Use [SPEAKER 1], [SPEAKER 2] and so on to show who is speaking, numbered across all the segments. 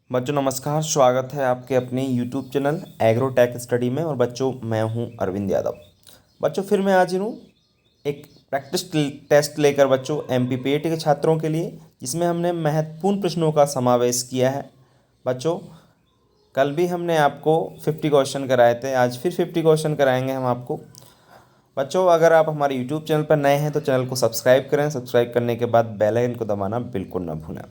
[SPEAKER 1] बच्चों नमस्कार, स्वागत है आपके अपने यूट्यूब चैनल एग्रोटेक स्टडी में। और बच्चों मैं हूं अरविंद यादव। बच्चों फिर मैं आज हूँ एक प्रैक्टिस टेस्ट लेकर बच्चों एमपीपीएटी के छात्रों के लिए, जिसमें हमने महत्वपूर्ण प्रश्नों का समावेश किया है। बच्चों कल भी हमने आपको 50 क्वेश्चन कराए थे, आज फिर 50 क्वेश्चन कराएंगे हम आपको। बच्चों अगर आप हमारे यूट्यूब चैनल पर नए हैं तो चैनल को सब्सक्राइब करें। सब्सक्राइब करने के बाद बेल आइकन को दबाना बिल्कुल ना भूलें।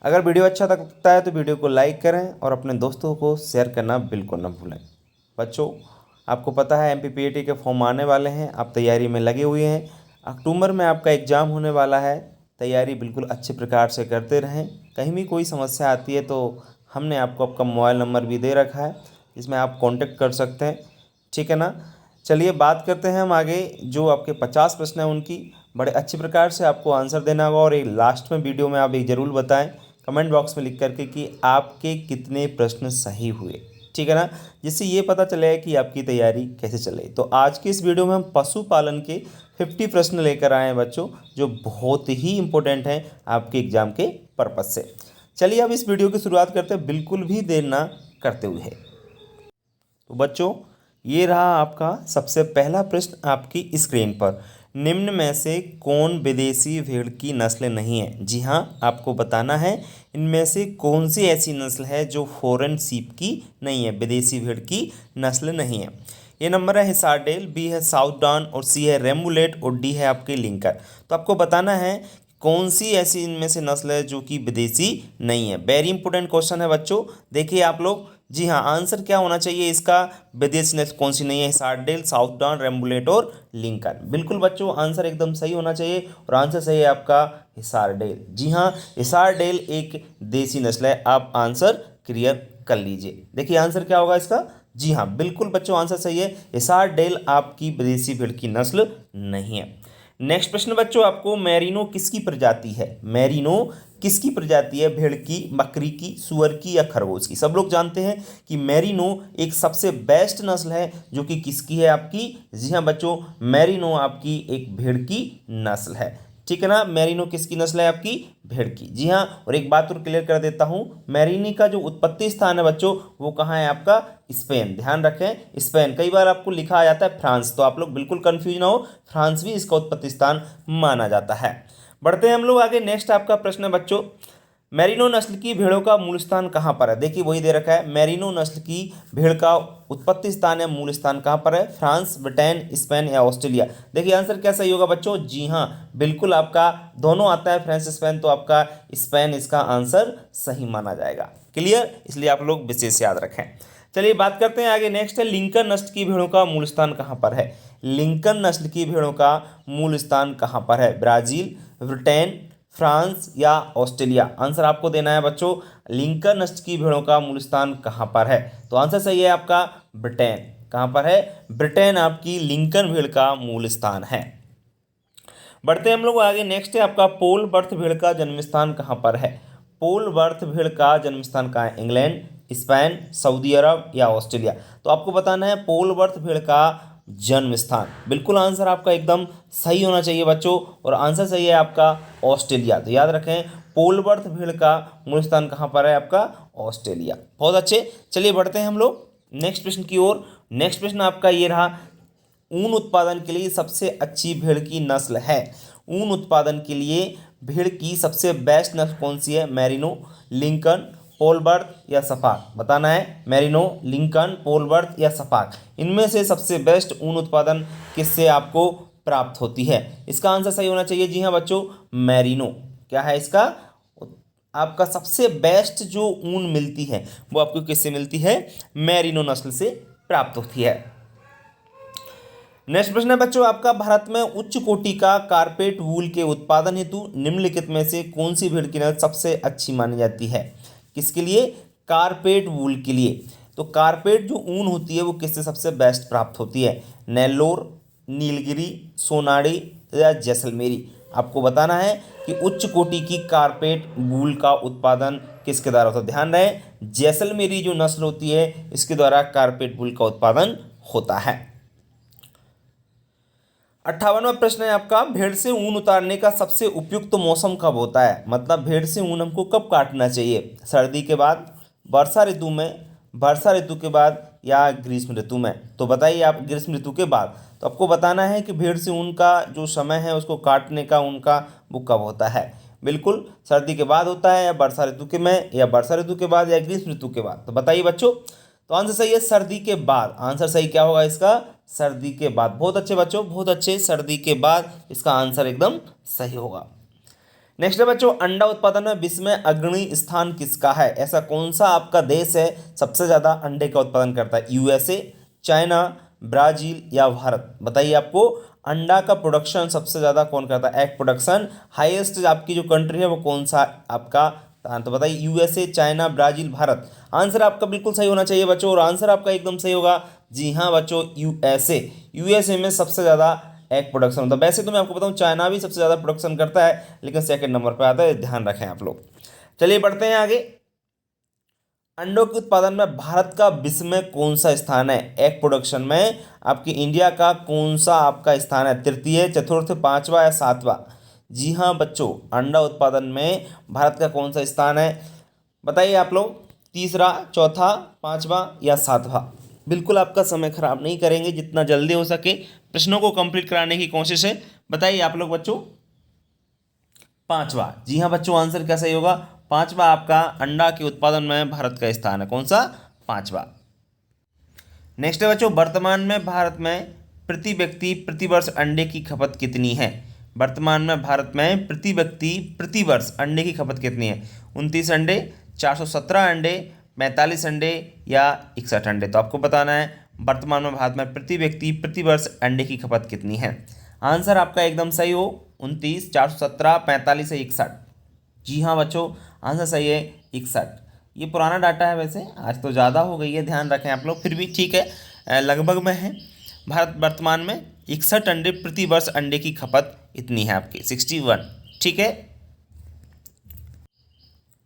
[SPEAKER 1] अगर वीडियो अच्छा लगता है तो वीडियो को लाइक करें और अपने दोस्तों को शेयर करना बिल्कुल ना भूलें। बच्चों आपको पता है एमपीपीएटी के फॉर्म आने वाले हैं, आप तैयारी में लगे हुए हैं। अक्टूबर में आपका एग्ज़ाम होने वाला है, तैयारी बिल्कुल अच्छे प्रकार से करते रहें। कहीं भी कोई समस्या आती है तो हमने आपको आपका मोबाइल नंबर भी दे रखा है, जिसमें आप कॉन्टेक्ट कर सकते हैं, ठीक है ना। चलिए बात करते हैं हम आगे। जो आपके 50 प्रश्न हैं उनकी बड़े अच्छे प्रकार से आपको आंसर देना होगा। और एक लास्ट में वीडियो में आप एक ज़रूर बताएं कमेंट बॉक्स में लिख करके कि आपके कितने प्रश्न सही हुए, ठीक है ना, जिससे ये पता चलेगा कि आपकी तैयारी कैसे चले। तो आज की इस वीडियो में हम पशुपालन के 50 प्रश्न लेकर आए हैं बच्चों, जो बहुत ही इंपॉर्टेंट हैं आपके एग्जाम के पर्पज से। चलिए अब इस वीडियो की शुरुआत करते हैं, बिल्कुल भी देर ना करते हुए। तो बच्चों ये रहा आपका सबसे पहला प्रश्न आपकी स्क्रीन पर। निम्न में से कौन विदेशी भेड़ की नस्ल नहीं है? जी हाँ, आपको बताना है इनमें से कौन सी ऐसी नस्ल है जो फॉरेन सीप की नहीं है, विदेशी भेड़ की नस्ल नहीं है। ये नंबर है हिसारडेल, बी है साउथडाउन और सी है रेम्बुलेट और डी है आपकी लिंकर। तो आपको बताना है कौन सी ऐसी इनमें से नस्ल है जो कि विदेशी नहीं है। वेरी इंपॉर्टेंट क्वेश्चन है बच्चों, देखिए आप लोग। जी हाँ, आंसर क्या होना चाहिए इसका? विदेशी नस्ल कौन सी नहीं है? हिसारडेल, साउथडाउन, रेम्बुलेट और लिंकन। बिल्कुल बच्चों आंसर एकदम सही होना चाहिए और आंसर सही है आपका हिसारडेल। जी हाँ, हिसारडेल एक देसी नस्ल है। आप आंसर क्लियर कर लीजिए। देखिए आंसर क्या होगा इसका? जी हाँ बिल्कुल बच्चों आंसर सही है, हिसारडेल आपकी विदेशी भेड़ की नस्ल नहीं है। नेक्स्ट प्रश्न बच्चों आपको, मैरिनो किसकी प्रजाति है? मैरिनो किसकी प्रजाति है? भेड़ की, बकरी की, सुअर की या खरगोश की? सब लोग जानते हैं कि मैरिनो एक सबसे बेस्ट नस्ल है, जो कि किसकी है आपकी? जी हाँ बच्चों, मैरिनो आपकी एक भेड़ की नस्ल है, ठीक है ना। मैरिनो किसकी नस्ल है? आपकी भेड़ की। जी हाँ, और एक बात और क्लियर कर देता हूँ, मैरिनी का जो उत्पत्ति स्थान है बच्चों वो कहाँ है आपका? स्पेन। ध्यान रखें स्पेन, कई बार आपको लिखा आ जाता है फ्रांस, तो आप लोग बिल्कुल कंफ्यूज ना हो, फ्रांस भी इसका उत्पत्ति स्थान माना जाता है। बढ़ते हैं हम लोग आगे। नेक्स्ट आपका प्रश्न है बच्चों, मैरिनो नस्ल की भेड़ों का मूल स्थान कहाँ पर है? देखिए वही दे रखा है, मैरिनो नस्ल की भेड़ का उत्पत्ति स्थान या मूल स्थान कहाँ पर है? फ्रांस, ब्रिटेन, स्पेन या ऑस्ट्रेलिया? देखिए आंसर क्या सही होगा बच्चों? जी हाँ बिल्कुल, आपका दोनों आता है, फ्रांस स्पेन, तो आपका स्पेन इसका आंसर सही माना जाएगा। क्लियर, इसलिए आप लोग विशेष याद रखें। चलिए बात करते हैं आगे। नेक्स्ट है, लिंकन नस्ल की भेड़ों का मूल स्थान कहाँ पर है? लिंकन नस्ल की भेड़ों का मूल स्थान कहाँ पर है? ब्राजील, ब्रिटेन, फ्रांस या ऑस्ट्रेलिया? आंसर आपको देना है बच्चों, लिंकन नस्ल की भेड़ों का मूल स्थान कहाँ पर है? तो आंसर सही है आपका ब्रिटेन। कहाँ पर है? ब्रिटेन आपकी लिंकन भेड़ का मूल स्थान है। बढ़ते हैं हम लोग आगे। नेक्स्ट है आपका, पोल बर्थ भेड़ का जन्म स्थान कहाँ पर है? पोल बर्थ भेड़ का जन्म स्थान कहाँ है? इंग्लैंड, स्पेन, सऊदी अरब या ऑस्ट्रेलिया? तो आपको बताना है पोल बर्थ भेड़ का जन्म स्थान। बिल्कुल आंसर आपका एकदम सही होना चाहिए बच्चों, और आंसर सही है आपका ऑस्ट्रेलिया। तो याद रखें पोल बर्थ भेड़ का मूल स्थान कहाँ पर है? आपका ऑस्ट्रेलिया। बहुत अच्छे, चलिए बढ़ते हैं हम लोग नेक्स्ट प्रश्न की ओर। नेक्स्ट प्रश्न आपका ये रहा, ऊन उत्पादन के लिए सबसे अच्छी भेड़ की नस्ल है? ऊन उत्पादन के लिए भेड़ की सबसे बेस्ट नस्ल कौन सी है? मैरिनो, लिंकन, पोलबर्थ या सफाक? बताना है मैरिनो, लिंकन, पोलबर्थ या सफाक, इनमें से सबसे बेस्ट ऊन उत्पादन किससे आपको प्राप्त होती है? इसका आंसर सही होना चाहिए। जी हाँ बच्चों, मैरिनो। क्या है इसका? आपका सबसे बेस्ट जो ऊन मिलती है वो आपको किससे मिलती है? मैरिनो नस्ल से प्राप्त होती है। नेक्स्ट प्रश्न है बच्चों आपका, भारत में उच्च कोटि का कारपेट वूल के उत्पादन हेतु निम्नलिखित में से कौन सी भेड़ की नस्ल सबसे अच्छी मानी जाती है? किसके लिए? कारपेट वूल के लिए। तो कारपेट जो ऊन होती है वो किससे सबसे बेस्ट प्राप्त होती है? नेल्लोर, नीलगिरी, सोनाड़ी या जैसलमेरी? आपको बताना है कि उच्च कोटि की कारपेट वूल का उत्पादन किसके द्वारा होता है? ध्यान रहे जैसलमेरी जो नस्ल होती है इसके द्वारा कारपेट वूल का उत्पादन होता है। 58वां प्रश्न है आपका, भेड़ से ऊन उतारने का सबसे उपयुक्त मौसम कब होता है? मतलब भेड़ से ऊन हमको कब काटना चाहिए? सर्दी के बाद, वर्षा ऋतु में, वर्षा ऋतु के बाद या ग्रीष्म ऋतु में? तो बताइए आप, ग्रीष्म ऋतु के बाद। तो आपको बताना है कि भेड़ से ऊन का जो समय है उसको काटने का उनका वो कब होता है। बिल्कुल सर्दी के बाद होता है, या वर्षा ऋतु के में, या वर्षा ऋतु के बाद, या ग्रीष्म ऋतु के बाद। तो बताइए बच्चों। तो आंसर सही है सर्दी के बाद। आंसर सही क्या होगा इसका? सर्दी के बाद। बहुत अच्छे बच्चों, बहुत अच्छे, सर्दी के बाद इसका आंसर एकदम सही होगा। नेक्स्ट है बच्चों, अंडा उत्पादन में विश्व में अग्रणी स्थान किसका है? ऐसा कौन सा आपका देश है सबसे ज़्यादा अंडे का उत्पादन करता है? यूएसए, चाइना, ब्राज़ील या भारत? बताइए आपको अंडा का प्रोडक्शन सबसे ज़्यादा कौन करता है? एग प्रोडक्शन हाईएस्ट आपकी जो कंट्री है वो कौन सा आपका? तो बताइए USA, China, Brazil, Bharat. Answer आपका बिल्कुल सही होना चाहिए बच्चों, और आंसर आपका एकदम सही होगा। जी हाँ बच्चों, यूएसए। यूएसए में सबसे ज़्यादा एग प्रोडक्शन होता है। वैसे तो मैं आपको बताऊं चाइना भी सबसे ज़्यादा प्रोडक्शन करता है, लेकिन सेकंड नंबर पर आता है, ध्यान रखें आप लोग। चलिए बढ़ते हैं आगे। अंडों के उत्पादन में भारत का विश्व में कौन सा स्थान है? एग प्रोडक्शन में आपकी इंडिया का कौन सा आपका स्थान है? तृतीय, चतुर्थ, पांचवा या सातवां? जी हाँ बच्चों, अंडा उत्पादन में भारत का कौन सा स्थान है? बताइए आप लोग, तीसरा, चौथा, पांचवा या सातवां? बिल्कुल आपका समय खराब नहीं करेंगे, जितना जल्दी हो सके प्रश्नों को कंप्लीट कराने की कोशिश है। बताइए आप लोग बच्चों। पांचवा। जी हाँ बच्चों, आंसर क्या सही होगा? पांचवा आपका अंडा के उत्पादन में भारत का स्थान है। कौन सा? पांचवा। नेक्स्ट है बच्चों, वर्तमान में भारत में प्रति व्यक्ति प्रति वर्ष अंडे की खपत कितनी है? वर्तमान में भारत में प्रति व्यक्ति प्रति वर्ष अंडे की खपत कितनी है? 29 अंडे, 417 अंडे, 45 अंडे या 61 अंडे? तो आपको बताना है वर्तमान में भारत में प्रति व्यक्ति प्रति वर्ष अंडे की खपत कितनी है। आंसर आपका एकदम सही हो, 29, 417, 45 या 61? जी हाँ बच्चों, आंसर सही है 61। ये पुराना डाटा है, वैसे आज तो ज़्यादा हो गई है, ध्यान रखें आप लोग, फिर भी ठीक है, लगभग में है। भारत वर्तमान में 61 अंडे प्रति वर्ष अंडे की खपत इतनी है आपकी, 61। ठीक है।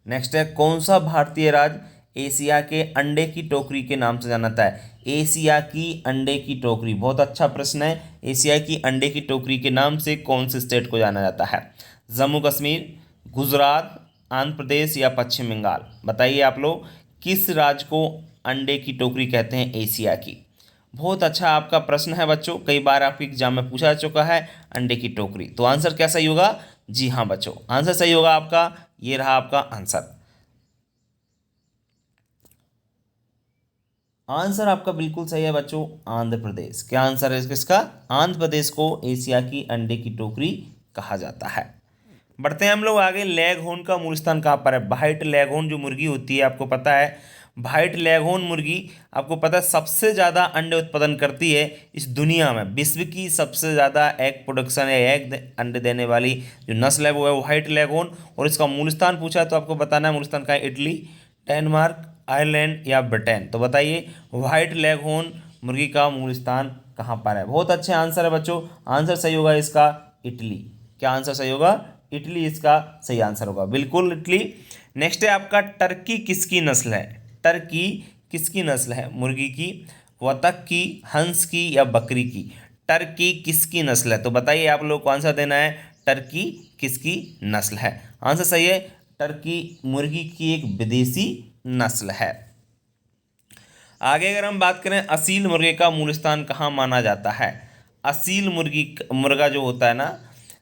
[SPEAKER 1] नेक्स्ट है, कौन सा भारतीय राज्य एशिया के अंडे की टोकरी के नाम से जाना जाता है? एशिया की अंडे की टोकरी, बहुत अच्छा प्रश्न है। एशिया की अंडे की टोकरी के नाम से कौन से स्टेट को जाना जाता है? जम्मू कश्मीर, गुजरात, आंध्र प्रदेश या पश्चिम बंगाल? बताइए आप लोग, किस राज्य को अंडे की टोकरी कहते हैं एशिया की? बहुत अच्छा आपका प्रश्न है बच्चों, कई बार आपके एग्जाम में पूछा जा चुका है अंडे की टोकरी। तो आंसर क्या सही होगा? जी हाँ बच्चों, आंसर सही होगा आपका, ये रहा आपका आंसर। आंसर आपका बिल्कुल सही है बच्चों, आंध्र प्रदेश। क्या आंसर है किसका? आंध्र प्रदेश को एशिया की अंडे की टोकरी कहा जाता है। बढ़ते हैं हम लोग आगे। लेगहोर्न का मूल स्थान कहाँ पर है? व्हाइट लेगहोर्न जो मुर्गी होती है, आपको पता है व्हाइट लेगहोर्न मुर्गी आपको पता है सबसे ज़्यादा अंडे उत्पादन करती है इस दुनिया में। विश्व की सबसे ज़्यादा एग प्रोडक्शन है, एग अंडे देने वाली जो नस्ल है वो है व्हाइट लेगहोर्न। और इसका मूल स्थान पूछा है तो आपको बताना है मूल स्थान का है इटली, डेनमार्क, आयरलैंड या ब्रिटेन? तो बताइए व्हाइट लेगहोर्न मुर्गी का मूल स्थान कहाँ पर है? बहुत अच्छे आंसर है बच्चों, आंसर सही होगा इसका इटली। क्या आंसर सही होगा? इटली इसका सही आंसर होगा, बिल्कुल इटली। नेक्स्ट है आपका, टर्की किसकी नस्ल है? टर्की किसकी नस्ल है? मुर्गी की, बतख की, हंस की या बकरी की? टर्की किसकी नस्ल है? तो बताइए आप लोग को आंसर देना है, टर्की किसकी नस्ल है? आंसर सही है, टर्की मुर्गी की एक विदेशी नस्ल है। आगे अगर हम बात करें, असील मुर्गे का मूल स्थान कहाँ माना जाता है? असील मुर्गा जो होता है ना,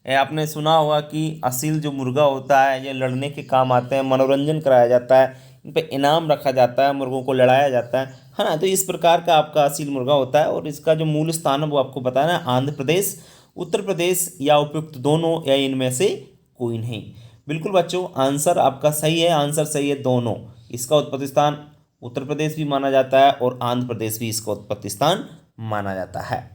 [SPEAKER 1] ये आपने सुना होगा कि असील जो मुर्गा होता है ये लड़ने के काम आते हैं, मनोरंजन कराया जाता है, इन पे इनाम रखा जाता है, मुर्गों को लड़ाया जाता है ना। तो इस प्रकार का आपका असील मुर्गा होता है, और इसका जो मूल स्थान है वो आपको बताना है आंध्र प्रदेश, उत्तर प्रदेश या उपयुक्त दोनों या इनमें से कोई नहीं। बिल्कुल बच्चों, आंसर आपका सही है, आंसर सही है दोनों। इसका उत्पत्ति स्थान उत्तर प्रदेश भी माना जाता है और आंध्र प्रदेश भी इसका उत्पत्ति स्थान माना जाता है।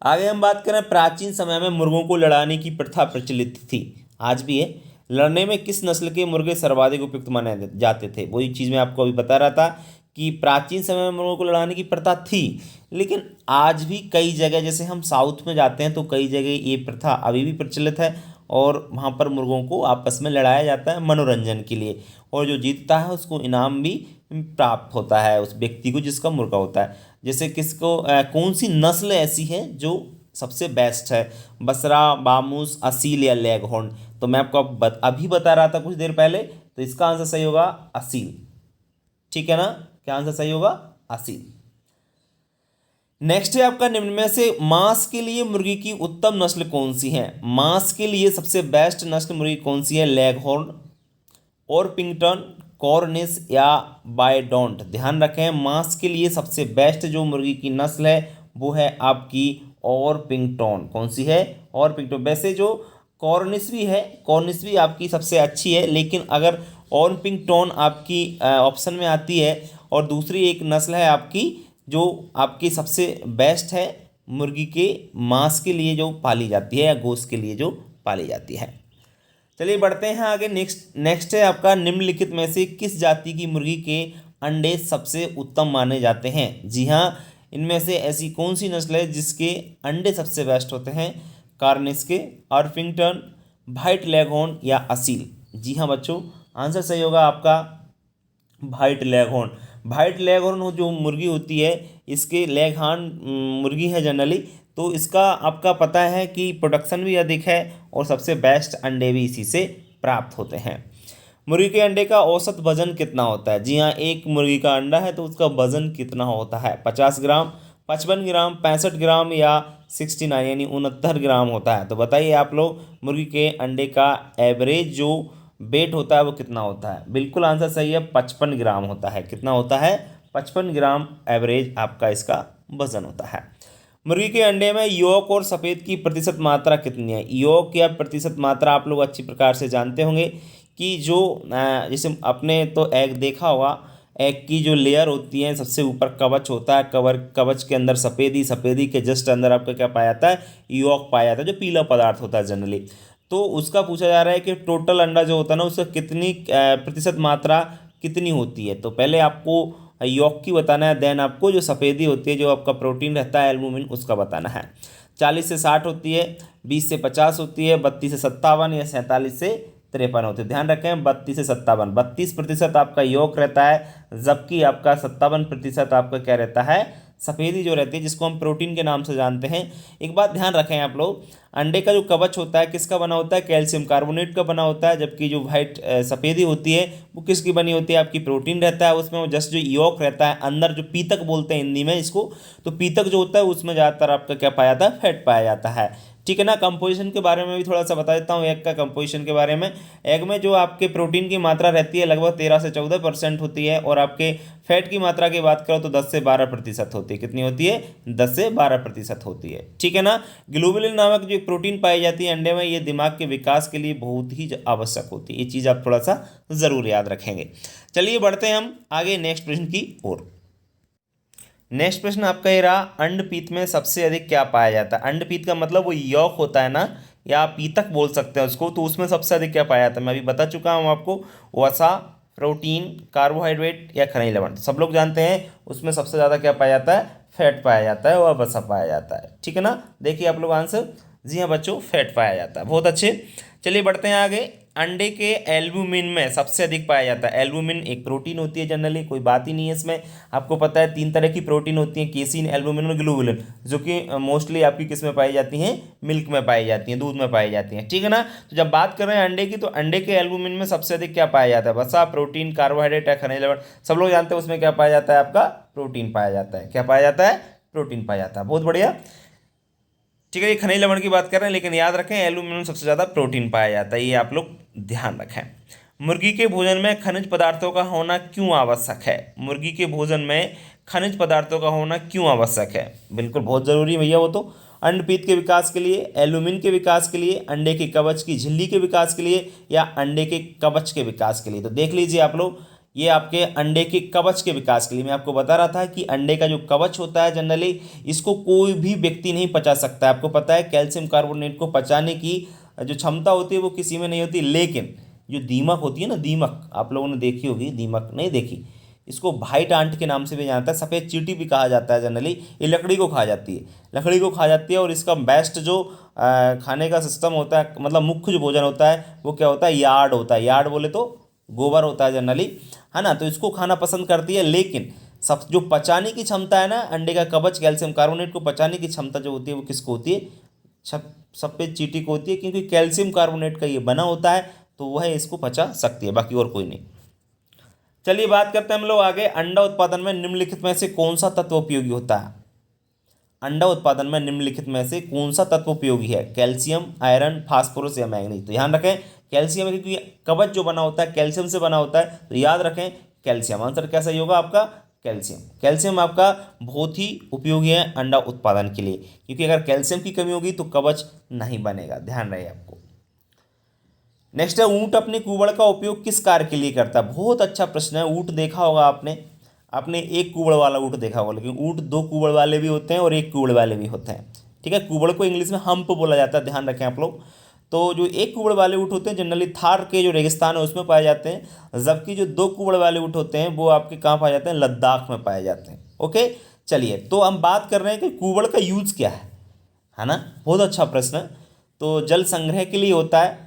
[SPEAKER 1] आगे हम बात करें, प्राचीन समय में मुर्गों को लड़ाने की प्रथा प्रचलित थी, आज भी है। लड़ने में किस नस्ल के मुर्गे सर्वाधिक उपयुक्त माने जाते थे? वही चीज़ मैं आपको अभी बता रहा था कि प्राचीन समय में मुर्गों को लड़ाने की प्रथा थी, लेकिन आज भी कई जगह, जैसे हम साउथ में जाते हैं तो कई जगह ये प्रथा अभी भी प्रचलित है, और वहाँ पर मुर्गों को आपस में लड़ाया जाता है मनोरंजन के लिए, और जो जीतता है उसको इनाम भी प्राप्त होता है उस व्यक्ति को जिसका मुर्गा होता है। जैसे किसको कौन सी नस्ल ऐसी है जो सबसे बेस्ट है, बसरा, बामूस, असील या लेगहॉर्न। तो मैं आपको अभी बता रहा था कुछ देर पहले, तो इसका आंसर सही होगा असील। ठीक है ना, क्या आंसर सही होगा? असील। नेक्स्ट है आपका, निम्न में से मांस के लिए मुर्गी की उत्तम नस्ल कौन सी है? मांस के लिए सबसे बेस्ट नस्ल मुर्गी कौन सी है? लेगहॉर्न, ऑरपिंगटन, कॉर्निश या बायडोंट। ध्यान रखें, मांस के लिए सबसे बेस्ट जो मुर्गी की नस्ल है वो है आपकी ऑरपिंगटन। कौन सी है? ऑरपिंगटन। वैसे जो कॉर्निश भी है, कॉर्निश भी आपकी सबसे अच्छी है, लेकिन अगर ऑरपिंगटन आपकी ऑप्शन में आती है और दूसरी एक नस्ल है आपकी जो आपकी सबसे बेस्ट है मुर्गी के मांस के लिए जो पाली जाती है या गोश्त के लिए जो पाली जाती है। चलिए बढ़ते हैं आगे। नेक्स्ट है आपका, निम्नलिखित में से किस जाति की मुर्गी के अंडे सबसे उत्तम माने जाते हैं? जी हाँ, इनमें से ऐसी कौन सी नस्ल है जिसके अंडे सबसे बेस्ट होते हैं? कार्निश के, ऑरपिंगटन, व्हाइट लेगहॉर्न या असील। जी हाँ बच्चों, आंसर सही होगा आपका व्हाइट लेगहॉर्न। व्हाइट लेगहॉर्न जो मुर्गी होती है, इसके लेगहॉर्न मुर्गी है जनरली, तो इसका आपका पता है कि प्रोडक्शन भी अधिक है और सबसे बेस्ट अंडे भी इसी से प्राप्त होते हैं। मुर्गी के अंडे का औसत वजन कितना होता है? जी हाँ, एक मुर्गी का अंडा है तो उसका वजन कितना होता है? 50 ग्राम, 55 ग्राम, 65 ग्राम या 69 यानी 69 ग्राम होता है। तो बताइए आप लोग, मुर्गी के अंडे का एवरेज जो वेट होता है वो कितना होता है? बिल्कुल आंसर सही है, 55 ग्राम होता है। कितना होता है? 55 ग्राम एवरेज आपका इसका वजन होता है। मुर्गी के अंडे में योक और सफ़ेद की प्रतिशत मात्रा कितनी है? योक या प्रतिशत मात्रा आप लोग अच्छी प्रकार से जानते होंगे कि जो जैसे अपने तो एग देखा होगा, एग की जो लेयर होती है सबसे ऊपर कवच होता है, कवच के अंदर सफ़ेदी, सफ़ेदी के जस्ट अंदर आपका क्या पाया जाता है? योक पाया जाता है, जो पीला पदार्थ होता है जनरली। तो उसका पूछा जा रहा है कि टोटल अंडा जो होता है ना, उसका कितनी प्रतिशत मात्रा कितनी होती है? तो पहले आपको यॉक की बताना है, देन आपको जो सफ़ेदी होती है, जो आपका प्रोटीन रहता है एल्बुमिन, उसका बताना है। 40 से 60 होती है, 20 से 50 होती है, 32 से 57 या 47 से 53 होती है। ध्यान रखें, 32 से 57, 32% आपका यॉक रहता है, जबकि आपका 57% आपका क्या रहता है? सफ़ेदी जो रहती है, जिसको हम प्रोटीन के नाम से जानते हैं। एक बात ध्यान रखें आप लोग, अंडे का जो कवच होता है किसका बना होता है? कैल्शियम कार्बोनेट का बना होता है, जबकि जो वाइट सफ़ेदी होती है वो किसकी बनी होती है? आपकी प्रोटीन रहता है उसमें। जस्ट जो यॉक रहता है अंदर, जो पीतक बोलते हैं हिंदी में इसको, तो पीतक जो होता है उसमें ज़्यादातर आपका क्या पाया जाता है? फैट पाया जाता है। ठीक है ना। कंपोजिशन के बारे में भी थोड़ा सा बता देता हूँ, एग का कंपोजिशन के बारे में। एग में जो आपके प्रोटीन की मात्रा रहती है लगभग 13 से 14% होती है, और आपके फैट की मात्रा की बात करो तो 10 से 12% होती है। कितनी होती है? 10 से 12% होती है। ठीक है ना। ग्लोबुलिन नामक जो प्रोटीन पाई जाती है अंडे में, ये दिमाग के विकास के लिए बहुत ही आवश्यक होती है। ये चीज़ आप थोड़ा सा ज़रूर याद रखेंगे। चलिए बढ़ते हैं हम आगे नेक्स्ट प्रश्न की ओर। नेक्स्ट प्रश्न आपका ये रहा, अंडपीत में सबसे अधिक क्या पाया जाता है? अंडपीत का मतलब वो यॉक होता है ना, या पीतक बोल सकते हैं उसको, तो उसमें सबसे अधिक क्या पाया जाता है? मैं अभी बता चुका हूँ आपको, वसा, प्रोटीन, कार्बोहाइड्रेट या खनिज लवण। सब लोग जानते हैं उसमें सबसे ज़्यादा क्या पाया जाता है? फैट पाया जाता है और वसा पाया जाता है। ठीक है ना। देखिए आप लोग आंसर, जी हाँ बच्चों, फैट पाया जाता है। बहुत अच्छे। चलिए बढ़ते हैं आगे। अंडे के एल्बुमिन में सबसे अधिक पाया जाता है। एल्बुमिन एक प्रोटीन होती है जनरली, कोई बात ही नहीं है इसमें। आपको पता है 3 तरह की प्रोटीन होती हैं, केसिन, एल्बुमिन और ग्लोबुलिन, जो कि मोस्टली आपकी किस में पाई जाती हैं? मिल्क में पाई जाती हैं, दूध में पाई जाती हैं। ठीक है ना। तो जब बात कर रहे हैं अंडे की, तो अंडे के एल्बुमिन में सबसे अधिक क्या पाया जाता है? वसा, प्रोटीन, कार्बोहाइड्रेट या खनिज लवण। सब लोग जानते हैं उसमें क्या पाया जाता है? आपका प्रोटीन पाया जाता है। क्या पाया जाता है? प्रोटीन पाया जाता है। बहुत बढ़िया। ठीक है, ये खनिज लवण की बात कर रहे हैं, लेकिन याद रखें एल्यूमिनियम में सबसे ज़्यादा प्रोटीन पाया जाता है, ये आप लोग ध्यान रखें। मुर्गी के भोजन में खनिज पदार्थों का होना क्यों आवश्यक है? मुर्गी के भोजन में खनिज पदार्थों का होना क्यों आवश्यक है? बिल्कुल बहुत ज़रूरी है भैया वो तो। अंडपीत के विकास के लिए, एल्यूमिन के विकास के लिए, अंडे के कवच की झिल्ली के विकास के लिए, या अंडे के कवच के विकास के लिए। तो देख लीजिए आप लोग, ये आपके अंडे के कवच के विकास के लिए। मैं आपको बता रहा था कि अंडे का जो कवच होता है जनरली, इसको कोई भी व्यक्ति नहीं पचा सकता है। आपको पता है कैल्शियम कार्बोनेट को पचाने की जो क्षमता होती है वो किसी में नहीं होती, लेकिन जो दीमक होती है ना, दीमक आप लोगों ने देखी होगी, दीमक नहीं देखी, इसको व्हाइट आंट के नाम से भी जानता है, सफ़ेद चींटी भी कहा जाता है जनरली। ये लकड़ी को खा जाती है, लकड़ी को खा जाती है, और इसका बेस्ट जो खाने का सिस्टम होता है, मतलब मुख्य जो भोजन होता है वो क्या होता है? यार्ड होता है। यार्ड बोले तो गोबर होता है जनरली, है ना। तो इसको खाना पसंद करती है, लेकिन सब जो पचाने की क्षमता है ना अंडे का कवच कैल्शियम कार्बोनेट को पचाने की क्षमता जो होती है वो किसको होती है, सफेद चींटी को होती है, क्योंकि कैल्शियम कार्बोनेट का ये बना होता है तो वह इसको पचा सकती है, बाकी और कोई नहीं। चलिए बात करते हैं हम लोग आगे, अंडा उत्पादन में निम्नलिखित में से कौन सा तत्व उपयोगी होता है। अंडा उत्पादन में निम्नलिखित में से कौन सा तत्व उपयोगी है, कैल्शियम, आयरन, फास्फोरस या मैग्नीज। तो ध्यान रखें कैल्शियम, क्योंकि कवच जो बना होता है कैल्शियम से बना होता है, तो याद रखें कैल्शियम। आंसर क्या सही होगा आपका, कैल्शियम। कैल्शियम आपका बहुत ही उपयोगी है अंडा उत्पादन के लिए, क्योंकि अगर कैल्शियम की कमी होगी तो कवच नहीं बनेगा, ध्यान रहे आपको। नेक्स्ट है, ऊंट अपने कुबड़ का उपयोग किस कार्य के लिए करता है। बहुत अच्छा प्रश्न है। ऊंट देखा होगा आपने एक कुबड़ वाला ऊंट देखा होगा, लेकिन ऊंट दो कुबड़ वाले भी होते हैं और एक कुबड़ वाले भी होते हैं, ठीक है। कुबड़ को इंग्लिश में हम्प बोला जाता है, ध्यान रखें आप लोग। तो जो एक कुबड़ वाले ऊँट होते हैं जनरली थार के जो रेगिस्तान है उसमें पाए जाते हैं, जबकि जो दो कुबड़ वाले ऊँट होते हैं वो आपके कहाँ पाए जाते हैं, लद्दाख में पाए जाते हैं। ओके, चलिए तो हम बात कर रहे हैं कि कुबड़ का यूज़ क्या है ना। बहुत अच्छा प्रश्न है। तो जल संग्रह के लिए होता है,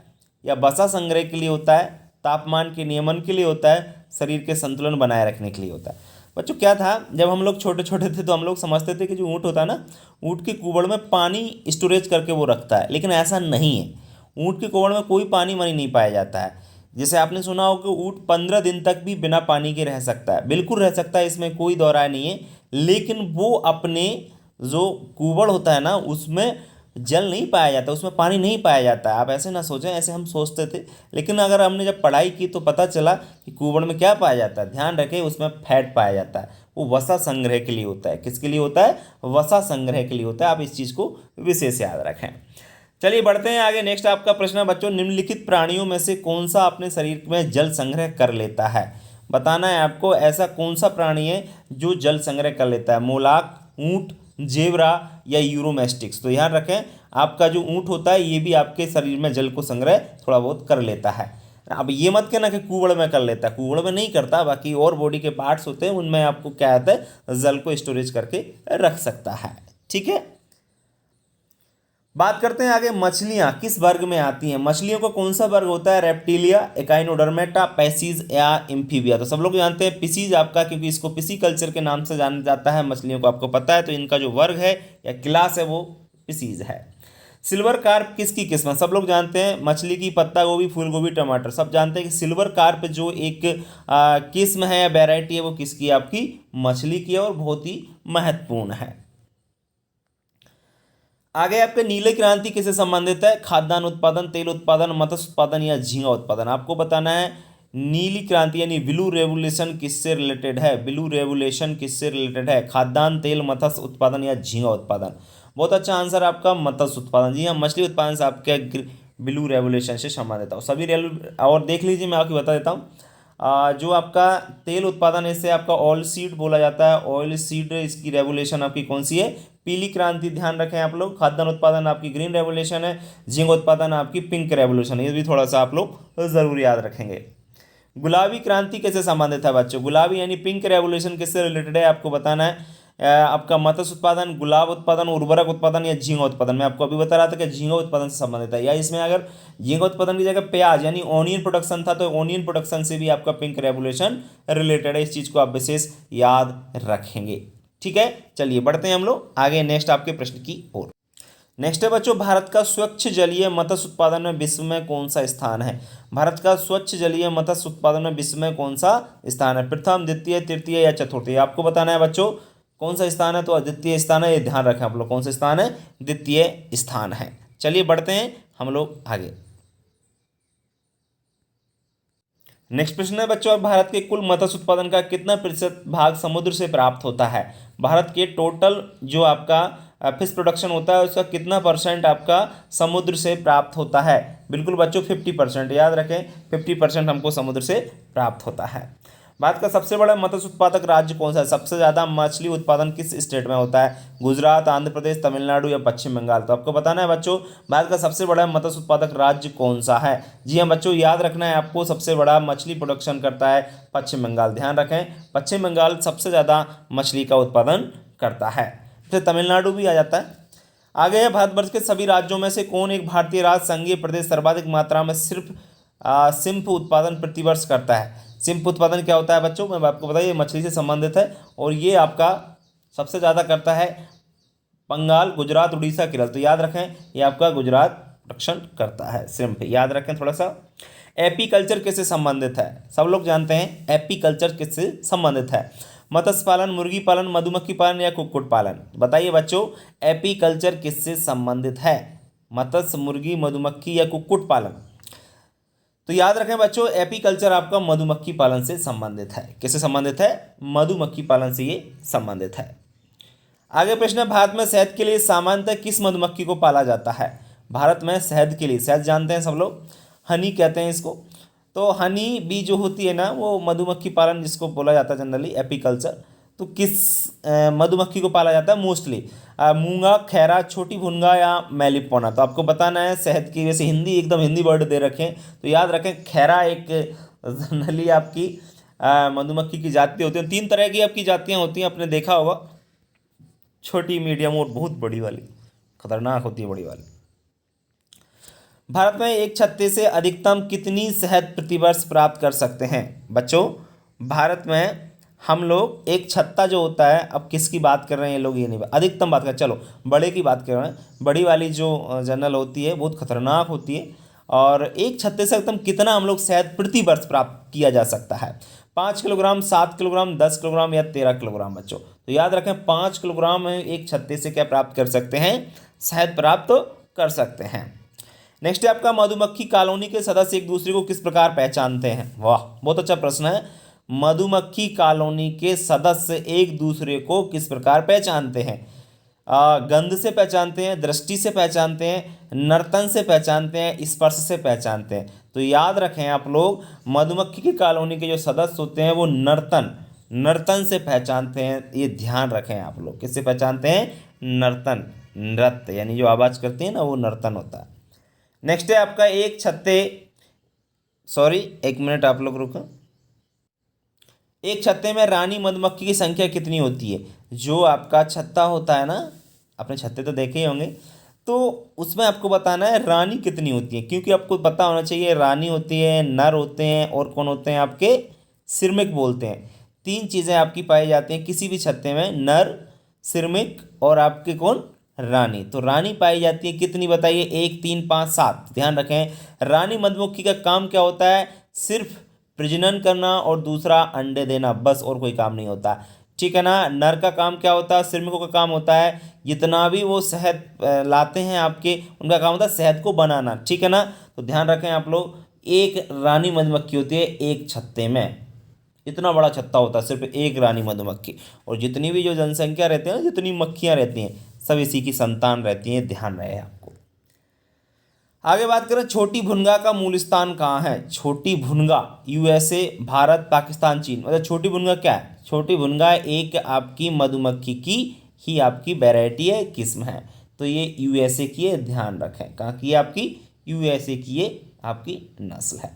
[SPEAKER 1] या वसा संग्रह के लिए होता है, तापमान के नियमन के लिए होता है, शरीर के संतुलन बनाए रखने के लिए होता है। बच्चों क्या था, जब हम लोग छोटे छोटे थे तो हम लोग समझते थे कि जो ऊँट होता है ना, ऊँट के कुबड़ में पानी स्टोरेज करके वो रखता है, लेकिन ऐसा नहीं है। ऊँट के कुबड़ में कोई पानी वानी नहीं पाया जाता है। जैसे आपने सुना हो कि ऊँट 15 दिन तक भी बिना पानी के रह सकता है, बिल्कुल रह सकता है, इसमें कोई दो राय नहीं है। लेकिन वो अपने जो कुबड़ होता है ना उसमें जल नहीं पाया जाता, उसमें पानी नहीं पाया जाता है। आप ऐसे ना सोचें, ऐसे हम सोचते थे, लेकिन अगर हमने जब पढ़ाई की तो पता चला कि कुबड़ में क्या पाया जाता है। ध्यान रखें उसमें फैट पाया जाता है, वो वसा संग्रह के लिए होता है। किसके लिए होता है, वसा संग्रह के लिए होता है। आप इस चीज़ को विशेष याद रखें। चलिए बढ़ते हैं आगे। नेक्स्ट आपका प्रश्न है बच्चों, निम्नलिखित प्राणियों में से कौन सा अपने शरीर में जल संग्रह कर लेता है। बताना है आपको ऐसा कौन सा प्राणी है जो जल संग्रह कर लेता है, मोलाक, ऊँट, जेबरा या यूरोमेस्टिक्स। तो ध्यान रखें आपका जो ऊँट होता है ये भी आपके शरीर में जल को संग्रह थोड़ा बहुत कर लेता है। अब ये मत कहना कि कुबड़ में कर लेता है, कुबड़ में नहीं करता, बाकी और बॉडी के पार्ट्स होते हैं उनमें आपको क्या आता है, जल को स्टोरेज करके रख सकता है, ठीक है। बात करते हैं आगे, मछलियां किस वर्ग में आती हैं। मछलियों का कौन सा वर्ग होता है, रेप्टिलिया, एकाइनोडर्मेटा, पैसीज या इम्फीबिया। तो सब लोग जानते हैं पिसीज आपका, क्योंकि इसको पिसीकल्चर के नाम से जाना जाता है। मछलियों को आपको पता है, तो इनका जो वर्ग है या क्लास है वो पिसीज है। सिल्वर कार्प किसकी किस्म है। सब लोग जानते हैं मछली की पत्ता गोभी, फूल गोभी, टमाटर, सब जानते हैं कि सिल्वर कार्प जो एक किस्म है या वेराइटी है वो किसकी है, आपकी मछली की है, और बहुत ही महत्वपूर्ण है। आगे आपके नीले क्रांति किससे संबंधित है, खाद्यान्न उत्पादन, तेल उत्पादन, मत्स्य उत्पादन या झींगा उत्पादन। आपको बताना है नीली क्रांति यानी ब्लू रेवोल्यूशन किससे रिलेटेड है, ब्लू रेवोल्यूशन किससे रिलेटेड है, खाद्यान्न, तेल, मत्स्य उत्पादन या झींगा उत्पादन। बहुत अच्छा आंसर आपका मत्स्य उत्पादन। जी हाँ, मछली उत्पादन से आपके ब्लू रेवोल्यूशन से संबंधित है सभी और देख लीजिए मैं आपको बता देता हूँ। जो आपका तेल उत्पादन इससे आपका ऑयल सीड बोला जाता है, ऑयल सीड इसकी रेवोल्यूशन आपकी कौन सी है, पीली क्रांति। ध्यान रखें आप लोग। खाद्यान्न उत्पादन आपकी ग्रीन रेवोल्यूशन है, झींगा उत्पादन आपकी पिंक रेवोल्यूशन है। ये भी थोड़ा सा आप लोग जरूर याद रखेंगे। गुलाबी क्रांति कैसे संबंधित है बच्चों, गुलाबी यानी पिंक रेवोल्यूशन किससे रिलेटेड है, आपको बताना है। आपका मत्स्य उत्पादन, गुलाब उत्पादन, उर्वरक उत्पादन या झींगा उत्पादन। मैं आपको अभी बता रहा था कि झींगा उत्पादन से संबंधित है, या इसमें अगर झींगा उत्पादन की जगह प्याज यानी ऑनियन प्रोडक्शन था तो ऑनियन प्रोडक्शन से भी आपका पिंक रेवोल्यूशन रिलेटेड है। इस चीज़ को आप विशेष याद रखेंगे, ठीक है। चलिए बढ़ते हैं हम लोग आगे नेक्स्ट आपके प्रश्न की ओर। नेक्स्ट है बच्चों, भारत का स्वच्छ जलीय मत्स्य उत्पादन में विश्व में कौन सा स्थान है। भारत का स्वच्छ जलीय मत्स्य उत्पादन में विश्व में कौन सा स्थान है, प्रथम, द्वितीय, तृतीय या चतुर्थी। आपको बताना है बच्चों कौन सा स्थान है, तो द्वितीय स्थान है। ये ध्यान रखें आप लोग, कौन सा स्थान है, द्वितीय स्थान है। चलिए बढ़ते हैं हम लोग आगे। नेक्स्ट प्रश्न है बच्चों, भारत के कुल मत्स्य उत्पादन का कितना प्रतिशत भाग समुद्र से प्राप्त होता है। भारत के टोटल जो आपका फिश प्रोडक्शन होता है उसका कितना परसेंट आपका समुद्र से प्राप्त होता है। बिल्कुल बच्चों 50%, याद रखें 50% हमको समुद्र से प्राप्त होता है। भारत का सबसे बड़ा मत्स्य उत्पादक राज्य कौन सा है, सबसे ज़्यादा मछली उत्पादन किस स्टेट में होता है, गुजरात, आंध्र प्रदेश, तमिलनाडु या पश्चिम बंगाल। तो आपको बताना है बच्चों भारत का सबसे बड़ा मत्स्य उत्पादक राज्य कौन सा है। जी हाँ बच्चों, याद रखना है आपको, सबसे बड़ा मछली प्रोडक्शन करता है पश्चिम बंगाल। ध्यान रखें पश्चिम बंगाल सबसे ज़्यादा मछली का उत्पादन करता है, फिर तमिलनाडु भी आ जाता है। आगे है, भारतवर्ष के सभी राज्यों में से कौन एक भारतीय राज्य संघीय प्रदेश सर्वाधिक मात्रा में सिर्फ सिम्फ उत्पादन प्रतिवर्ष करता है। सिंप उत्पादन क्या होता है बच्चों, मैं आपको बताइए, मछली से संबंधित है और ये आपका सबसे ज़्यादा करता है बंगाल, गुजरात, उड़ीसा, केरल। तो याद रखें ये आपका गुजरात प्रोडक्शन करता है श्रिम्प, याद रखें थोड़ा सा। एपीकल्चर किससे संबंधित है, सब लोग जानते हैं एपीकल्चर किससे संबंधित है। मत्स्य पालन, मुर्गी पालन, मधुमक्खी पालन या कुक्कुट पालन, बताइए बच्चों एपीकल्चर किससे संबंधित है, मत्स्य, मुर्गी, मधुमक्खी या कुक्कुट पालन। तो याद रखें बच्चों एपीकल्चर आपका मधुमक्खी पालन से संबंधित है। किससे संबंधित है, मधुमक्खी पालन से ये संबंधित है। आगे प्रश्न है, भारत में शहद के लिए सामान्यतः किस मधुमक्खी को पाला जाता है। भारत में शहद के लिए, शहद जानते हैं सब लोग, हनी कहते हैं इसको। तो हनी बी जो होती है ना, वो मधुमक्खी पालन जिसको बोला जाता है जनरली एपीकल्चर, तो किस मधुमक्खी को पाला जाता है मोस्टली, मूंगा, खैरा, छोटी भुनगा या मेलिपोना। तो आपको बताना है शहद की, वैसे हिंदी एकदम हिंदी वर्ड दे रखें तो याद रखें खैरा एक जनरली आपकी मधुमक्खी की जाति होती है। 3 तरह की आपकी जातियाँ होती हैं, आपने देखा होगा, छोटी, मीडियम और बहुत बड़ी वाली, खतरनाक होती है बड़ी वाली। भारत में एक छत्ते से अधिकतम कितनी शहद प्रतिवर्ष प्राप्त कर सकते हैं बच्चों। भारत में हम लोग एक छत्ता जो होता है, अब किसकी बात कर रहे हैं ये लोग, ये नहीं अधिकतम बात कर, चलो बड़े की बात कर रहे हैं। बड़ी वाली जो जनरल होती है बहुत खतरनाक होती है, और एक छत्ते से एकदम कितना हम लोग शहद प्रतिवर्ष प्राप्त किया जा सकता है, 5 किलोग्राम, 7 किलोग्राम, 10 किलोग्राम या 13 किलोग्राम बच्चों। तो याद रखें 5 किलोग्राम एक छत्ते से क्या प्राप्त कर सकते हैं, शहद प्राप्त कर सकते हैं। नेक्स्ट है आपका, मधुमक्खी कॉलोनी के सदस्य एक दूसरे को किस प्रकार पहचानते हैं। वाह, बहुत अच्छा प्रश्न है। मधुमक्खी कॉलोनी के सदस्य एक दूसरे को किस प्रकार पहचानते हैं। गंध से पहचानते हैं, दृष्टि से पहचानते हैं, नर्तन से पहचानते हैं, स्पर्श से पहचानते हैं। तो याद रखें आप लोग मधुमक्खी की कॉलोनी के जो सदस्य होते हैं वो नर्तन से पहचानते हैं, ये ध्यान रखें आप लोग। किससे पहचानते हैं, नर्तन, नृत्य यानी जो आवाज़ करती है ना वो नर्तन होता है। नेक्स्ट है आपका, एक छत्ते, सॉरी एक मिनट आप लोग रुको, एक छत्ते में रानी मधुमक्खी की संख्या कितनी होती है। जो आपका छत्ता होता है ना, आपने छत्ते तो देखे ही होंगे, तो उसमें आपको बताना है रानी कितनी होती है, क्योंकि आपको पता होना चाहिए रानी होती है, नर होते हैं और कौन होते हैं आपके श्रमिक बोलते हैं। 3 चीज़ें आपकी पाई जाती हैं किसी भी छत्ते में, नर, श्रमिक और आपके कौन, रानी। तो रानी पाई जाती है कितनी बताइए, 1, 3, 5, 7। ध्यान रखें रानी मधुमक्खी का काम क्या होता है, सिर्फ प्रजनन करना और दूसरा अंडे देना, बस और कोई काम नहीं होता, ठीक है ना। नर का काम क्या होता है, श्रमिकों का काम होता है जितना भी वो शहद लाते हैं आपके, उनका काम होता है शहद को बनाना, ठीक है ना। तो ध्यान रखें आप लोग, एक रानी मधुमक्खी होती है एक छत्ते में, इतना बड़ा छत्ता होता है सिर्फ एक रानी मधुमक्खी, और जितनी भी जो जनसंख्या रहती है ना, जितनी मक्खियाँ रहती हैं सब इसी की संतान रहती हैं, ध्यान रहे आपको। आगे बात करें, छोटी भुनगा का मूल स्थान कहाँ है। छोटी भुनगा यूएसए, भारत, पाकिस्तान, चीन। मतलब छोटी भुनगा क्या है, छोटी भुनगा एक आपकी मधुमक्खी की ही आपकी वैरायटी है, किस्म है। तो ये यूएसए की है, ध्यान रखें कहाँ की है आपकी, यूएसए की ये आपकी नस्ल है।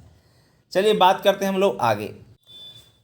[SPEAKER 1] चलिए बात करते हैं हम लोग आगे।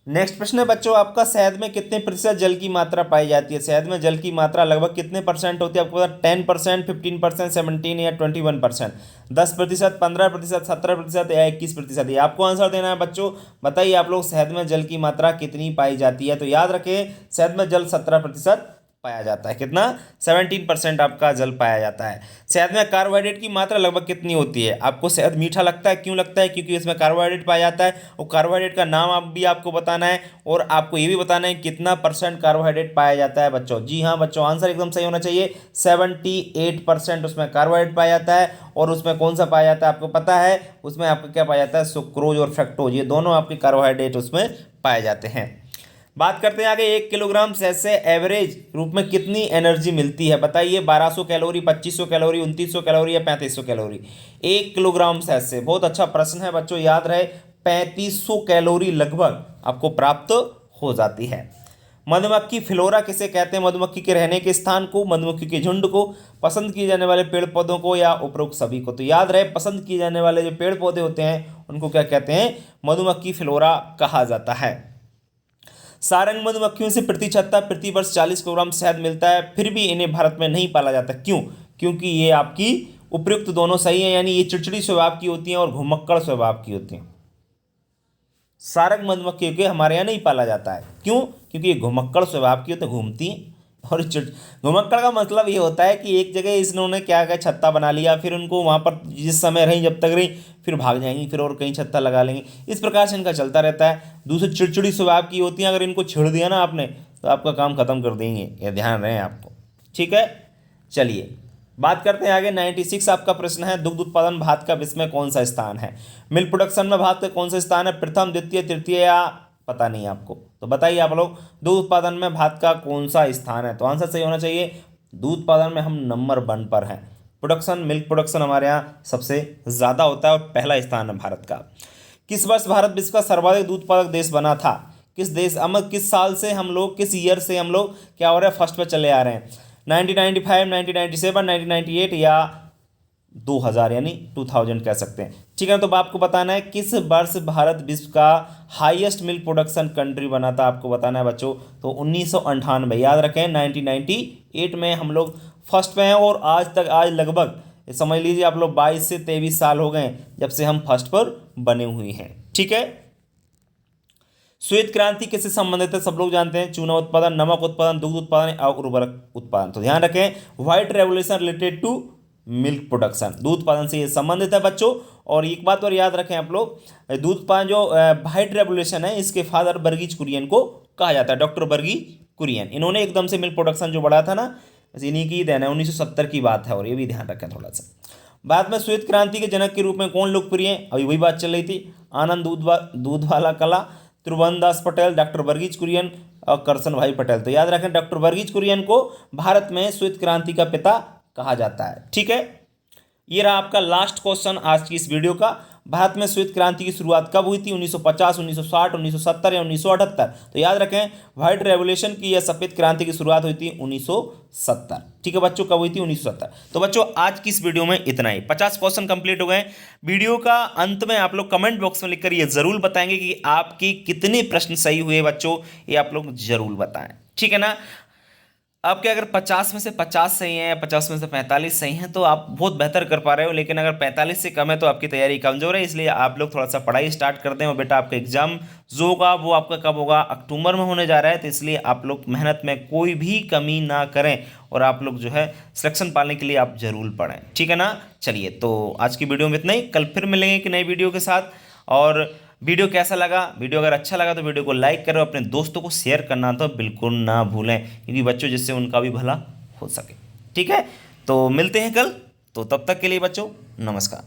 [SPEAKER 1] नेक्स्ट प्रश्न है बच्चों आपका, शहद में कितने प्रतिशत जल की मात्रा पाई जाती है। शहद में जल की मात्रा लगभग कितने परसेंट होती है आपको पता, 10%, 15%, 17 या 21%, 10%, 15%, 17% या 21%। ये आपको आंसर देना है बच्चों। बताइए आप लोग शहद में जल की मात्रा कितनी पाई जाती है। तो याद रखें शहद में जल 17% पाया जाता है, कितना, 17% आपका जल पाया जाता है। शहद में कार्बोहाइड्रेट की मात्रा लगभग कितनी होती है। आपको शहद मीठा लगता है, क्यों लगता है, क्योंकि इसमें कार्बोहाइड्रेट पाया जाता है, और कार्बोहाइड्रेट का नाम आप भी आपको बताना है, और आपको ये भी बताना है कितना % कार्बोहाइड्रेट पाया जाता है बच्चों। जी हाँ बच्चों, आंसर एकदम सही होना चाहिए, 78% उसमें कार्बोहाइड्रेट पाया जाता है। और उसमें कौन सा पाया जाता है आपको पता है, उसमें आपको क्या पाया जाता है, सुक्रोज और फ्रक्टोज, ये दोनों आपके कार्बोहाइड्रेट उसमें पाए जाते हैं। बात करते हैं आगे, 1 किलोग्राम शहद से एवरेज रूप में कितनी एनर्जी मिलती है। बताइए 1200 कैलोरी, 2500 कैलोरी, 2900 कैलोरी या 3500 कैलोरी। 1 किलोग्राम शहद से, बहुत अच्छा प्रश्न है बच्चों, याद रहे 3500 कैलोरी लगभग आपको प्राप्त हो जाती है। मधुमक्खी फ्लोरा किसे कहते हैं। मधुमक्खी के रहने के स्थान को, मधुमक्खी के झुंड को, पसंद किए जाने वाले पेड़ पौधों को, या उपरोक्त सभी को। तो याद रहे पसंद किए जाने वाले जो पेड़ पौधे होते हैं उनको क्या कहते हैं, मधुमक्खी फ्लोरा कहा जाता है। सारंग मधुमक्खियों से प्रति छत्ता प्रति वर्ष 40 किलोग्राम शहद मिलता है, फिर भी इन्हें भारत में नहीं पाला जाता, क्यों, क्योंकि ये आपकी उपयुक्त दोनों सही है, यानी ये चिड़चिड़ी स्वभाव की होती हैं और घुमक्कड़ स्वभाव की होती हैं। सारक मधुमक्खियों के हमारे यहाँ नहीं पाला जाता है। क्यों? क्योंकि ये घुमक्कड़ स्वभाव की तो घूमती हैं। और घुमक्कड़ का मतलब ये होता है कि एक जगह इन्होंने क्या क्या छत्ता बना लिया, फिर उनको वहाँ पर जिस समय रही जब तक रही, फिर भाग जाएंगी, फिर और कहीं छत्ता लगा लेंगे। इस प्रकार से इनका चलता रहता है। दूसरी चिड़चिड़ी स्वभाव की होती हैं, अगर इनको छेड़ दिया ना आपने तो आपका काम खत्म कर देंगे, ये ध्यान रहे आपको। ठीक है, चलिए बात करते हैं आगे। 96 आपका प्रश्न है, दुग्ध उत्पादन भारत का विश्व में कौन सा स्थान है? मिल्क प्रोडक्शन में भारत का कौन सा स्थान है? प्रथम, द्वितीय, तृतीय या पता नहीं आपको? तो बताइए आप लोग, दूध उत्पादन में भारत का कौन सा स्थान है? तो आंसर सही होना चाहिए, दूध उत्पादन में हम नंबर 1 पर हैं। प्रोडक्शन, मिल्क प्रोडक्शन हमारे यहाँ सबसे ज़्यादा होता है और पहला स्थान है भारत का। किस वर्ष भारत विश्व का सर्वाधिक दूध उत्पादक देश बना था? किस साल से हम लोग, किस ईयर से हम लोग क्या हो रहा है, फर्स्ट पे चले आ रहे हैं? 1995, 1997, 1998 या 2000 यानी 2000 कह सकते हैं। ठीक है, तो आपको बताना है किस वर्ष भारत विश्व का हाईएस्ट मिल्क प्रोडक्शन कंट्री बना था, आपको बताना है बच्चों। तो 1998, याद रखें 1998 में हम लोग फर्स्ट पे हैं और आज लगभग समझ लीजिए आप लोग 22 से 23 साल हो गए जब से हम फर्स्ट पर बने हुए हैं। ठीक है, श्वेत क्रांति किससे संबंधित है? सब लोग जानते हैं, चूना उत्पादन, नमक उत्पादन, दुग्ध उत्पादन और उर्वरक उत्पादन। तो ध्यान रखें, white revolution related to milk production, दूध उत्पादन से ये संबंधित है बच्चों। और एक बात और याद रखें आप लोग, दूध उत्पादन जो व्हाइट रेवोल्यूशन है, इसके फादर वर्गीज कुरियन को कहा जाता है, डॉक्टर वर्गीज कुरियन। इन्होंने एकदम से मिल्क प्रोडक्शन जो बढ़ा था ना, इन्हीं की देन है, 1970 की बात है, और ये भी ध्यान रखें थोड़ा सा। बाद में श्वेत क्रांति के जनक के रूप में कौन लोकप्रिय है? अभी वही बात चल रही थी, आनंद दूध वाला कला, त्रिभुवन दास पटेल, डॉक्टर वर्गीज कुरियन और करसन भाई पटेल। तो याद रखें, डॉक्टर वर्गीज कुरियन को भारत में श्वेत क्रांति का पिता कहा जाता है। ठीक है, ये रहा आपका लास्ट क्वेश्चन आज की इस वीडियो का। भारत में श्वेत क्रांति की शुरुआत कब हुई थी? 1950, 1960, 1970 या 1978? तो याद रखें, व्हाइट रेवोल्यूशन की या सफेद क्रांति की शुरुआत हुई थी 1970। ठीक है बच्चों, कब हुई थी? 1970। तो बच्चों आज की इस वीडियो में इतना ही, 50 क्वेश्चन कंप्लीट हो गए। वीडियो का अंत में आप लोग कमेंट बॉक्स में लिखकर ये जरूर बताएंगे कि आपकी कितने प्रश्न सही हुए बच्चों, ये आप लोग जरूर बताएं। ठीक है ना? आपके अगर 50 में से 50 सही हैं, 50 में से 45 सही हैं, तो आप बहुत बेहतर कर पा रहे हो। लेकिन अगर 45 से कम है तो आपकी तैयारी कमज़ोर है, इसलिए आप लोग थोड़ा सा पढ़ाई स्टार्ट कर दें। और बेटा आपका एग्जाम जो होगा वो आपका कब होगा? अक्टूबर में होने जा रहा है। तो इसलिए आप लोग मेहनत में कोई भी कमी ना करें और आप लोग जो है सिलेक्शन पाने के लिए आप जरूर पढ़ें। ठीक है ना? चलिए, तो आज की वीडियो में इतना ही, कल फिर मिलेंगे कि नई वीडियो के साथ। और वीडियो कैसा लगा? वीडियो अगर अच्छा लगा तो वीडियो को लाइक करो, अपने दोस्तों को शेयर करना तो बिल्कुल ना भूलें, क्योंकि बच्चों जिससे उनका भी भला हो सके। ठीक है, तो मिलते हैं कल, तो तब तक के लिए बच्चों नमस्कार।